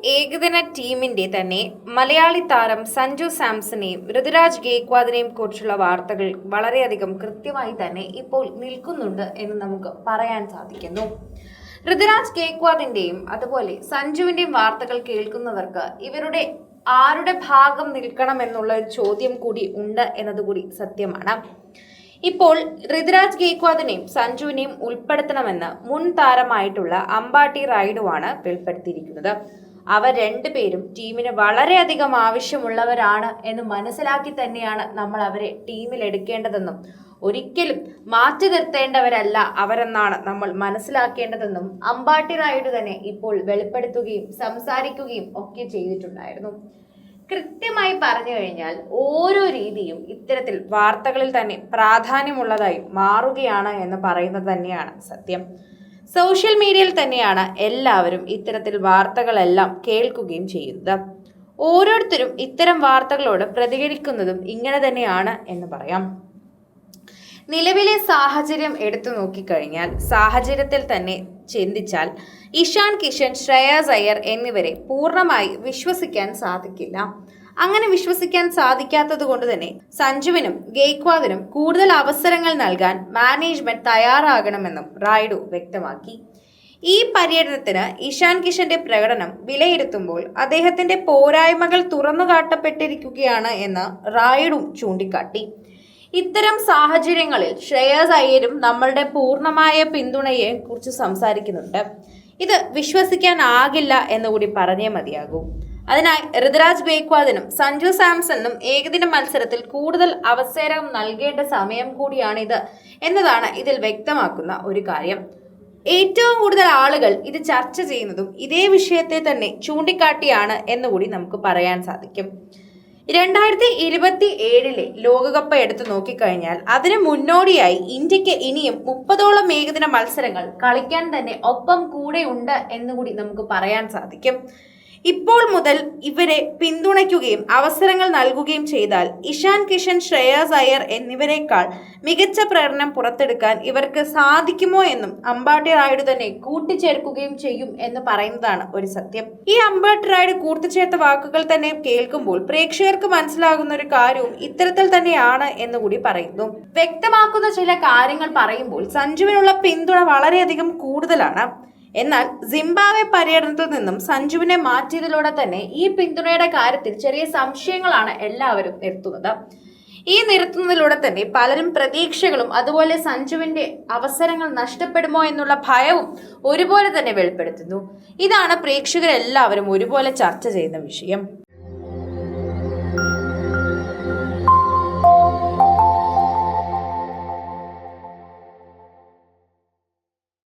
ഏകദിന ടീമിന്റെ തന്നെ മലയാളി താരം സഞ്ജു സാംസണെയും ഋതുരാജ് ഗേക്വാദിനെയും കുറിച്ചുള്ള വാർത്തകൾ വളരെയധികം കൃത്യമായി തന്നെ ഇപ്പോൾ നിൽക്കുന്നുണ്ട് എന്ന് നമുക്ക് പറയാൻ സാധിക്കുന്നു. ഋതുരാജ് ഗേക്വാദിന്റെയും അതുപോലെ സഞ്ജുവിന്റെയും വാർത്തകൾ കേൾക്കുന്നവർക്ക് ഇവരുടെ ആരുടെ ഭാഗം നിൽക്കണം എന്നുള്ള ഒരു ചോദ്യം കൂടി ഉണ്ട് എന്നതുകൂടി സത്യമാണ്. ഇപ്പോൾ ഋതുരാജ് ഗേക്വാദിനെയും സഞ്ജുവിനെയും ഉൾപ്പെടുത്തണമെന്ന് മുൻ താരമായിട്ടുള്ള അമ്പാട്ടി റായിഡുവാണ് വെളിപ്പെടുത്തിയിരിക്കുന്നത്. അവർ രണ്ടുപേരും ടീമിന് വളരെയധികം ആവശ്യമുള്ളവരാണ് എന്ന് മനസ്സിലാക്കി തന്നെയാണ് നമ്മൾ അവരെ ടീമിൽ എടുക്കേണ്ടതെന്നും ഒരിക്കലും മാറ്റി നിർത്തേണ്ടവരല്ല അവരെന്നാണ് നമ്മൾ മനസ്സിലാക്കേണ്ടതെന്നും അമ്പാട്ടി റായിഡു തന്നെ ഇപ്പോൾ വെളിപ്പെടുത്തുകയും സംസാരിക്കുകയും ഒക്കെ ചെയ്തിട്ടുണ്ടായിരുന്നു. കൃത്യമായി പറഞ്ഞു കഴിഞ്ഞാൽ ഓരോ രീതിയും ഇത്തരത്തിൽ വാർത്തകളിൽ തന്നെ പ്രാധാന്യമുള്ളതായി മാറുകയാണ് എന്ന് പറയുന്നത് തന്നെയാണ് സത്യം. സോഷ്യൽ മീഡിയയിൽ തന്നെയാണ് എല്ലാവരും ഇത്തരത്തിൽ വാർത്തകളെല്ലാം കേൾക്കുകയും ചെയ്യുന്നത്. ഓരോരുത്തരും ഇത്തരം വാർത്തകളോട് പ്രതികരിക്കുന്നതും ഇങ്ങനെ തന്നെയാണ് എന്ന് പറയാം. നിലവിലെ സാഹചര്യം എടുത്തു നോക്കിക്കഴിഞ്ഞാൽ സാഹചര്യത്തിൽ തന്നെ ചിന്തിച്ചാൽ ഇഷാൻ കിഷൻ, ശ്രേയസ് അയ്യർ എന്നിവരെ പൂർണ്ണമായി വിശ്വസിക്കാൻ സാധിക്കില്ല. അങ്ങനെ വിശ്വസിക്കാൻ സാധിക്കാത്തത് കൊണ്ട് തന്നെ സഞ്ജുവിനും ഗേക്വാദിനും കൂടുതൽ അവസരങ്ങൾ നൽകാൻ മാനേജ്മെന്റ് തയ്യാറാകണമെന്നും റായിഡു വ്യക്തമാക്കി. ഈ പര്യടനത്തിന് ഇഷാൻ കിഷന്റെ പ്രകടനം വിലയിരുത്തുമ്പോൾ അദ്ദേഹത്തിന്റെ പോരായ്മകൾ തുറന്നുകാട്ടപ്പെട്ടിരിക്കുകയാണ് എന്ന് റായിഡു ചൂണ്ടിക്കാട്ടി. ഇത്തരം സാഹചര്യങ്ങളിൽ ശ്രേയസ് അയ്യരും നമ്മളുടെ പൂർണ്ണമായ പിന്തുണയെ കുറിച്ച് സംസാരിക്കുന്നുണ്ട്. ഇത് വിശ്വസിക്കാനാകില്ല എന്നുകൂടി പറഞ്ഞേ മതിയാകൂ. അതിനായി ഋതുരാജ് ഗേക്വാദിനും സഞ്ജു സാംസണിനും ഏകദിന മത്സരത്തിൽ കൂടുതൽ അവസരം നൽകേണ്ട സമയം കൂടിയാണിത് എന്നതാണ് ഇതിൽ വ്യക്തമാക്കുന്ന ഒരു കാര്യം. ഏറ്റവും കൂടുതൽ ആളുകൾ ഇത് ചർച്ച ചെയ്യുന്നതും ഇതേ വിഷയത്തെ തന്നെ ചൂണ്ടിക്കാട്ടിയാണ് എന്നുകൂടി നമുക്ക് പറയാൻ സാധിക്കും. 2027 ലോകകപ്പ് എടുത്തു നോക്കിക്കഴിഞ്ഞാൽ അതിന് മുന്നോടിയായി ഇന്ത്യക്ക് ഇനിയും 30ഓളം ഏകദിന മത്സരങ്ങൾ കളിക്കാൻ തന്നെ ഒപ്പം കൂടെ ഉണ്ട് എന്നുകൂടി നമുക്ക് പറയാൻ സാധിക്കും. ഇപ്പോൾ മുതൽ ഇവരെ പിന്തുണയ്ക്കുകയും അവസരങ്ങൾ നൽകുകയും ചെയ്താൽ ഇഷാൻ കിഷൻ, ശ്രേയസ് അയ്യർ എന്നിവരെക്കാൾ മികച്ച പ്രകടനം പുറത്തെടുക്കാൻ ഇവർക്ക് സാധിക്കുമോ എന്നും അമ്പാട്ടി റായിഡു തന്നെ കൂട്ടിച്ചേർക്കുകയും ചെയ്യും എന്ന് പറയുന്നതാണ് ഒരു സത്യം. ഈ അമ്പാട്ടി റായിഡു കൂട്ടിച്ചേർത്ത വാക്കുകൾ തന്നെ കേൾക്കുമ്പോൾ പ്രേക്ഷകർക്ക് മനസ്സിലാകുന്ന ഒരു കാര്യവും ഇത്തരത്തിൽ തന്നെയാണ് എന്നുകൂടി പറയുന്നു. വ്യക്തമാക്കുന്ന ചില കാര്യങ്ങൾ പറയുമ്പോൾ സഞ്ജുവിനുള്ള പിന്തുണ വളരെയധികം കൂടുതലാണ്. എന്നാൽ സിംബാബ്വെ പര്യടനത്തിൽ നിന്നും സഞ്ജുവിനെ മാറ്റിയതിലൂടെ തന്നെ ഈ പിന്തുണയുടെ കാര്യത്തിൽ ചെറിയ സംശയങ്ങളാണ് എല്ലാവരും നിർത്തുന്നതിലൂടെ തന്നെ പലരും പ്രതീക്ഷകളും അതുപോലെ സഞ്ജുവിന്റെ അവസരങ്ങൾ നഷ്ടപ്പെടുമോ എന്നുള്ള ഭയവും ഒരുപോലെ തന്നെ വെളിപ്പെടുത്തുന്നു. ഇതാണ് പ്രേക്ഷകരെല്ലാവരും ഒരുപോലെ ചർച്ച ചെയ്യുന്ന വിഷയം.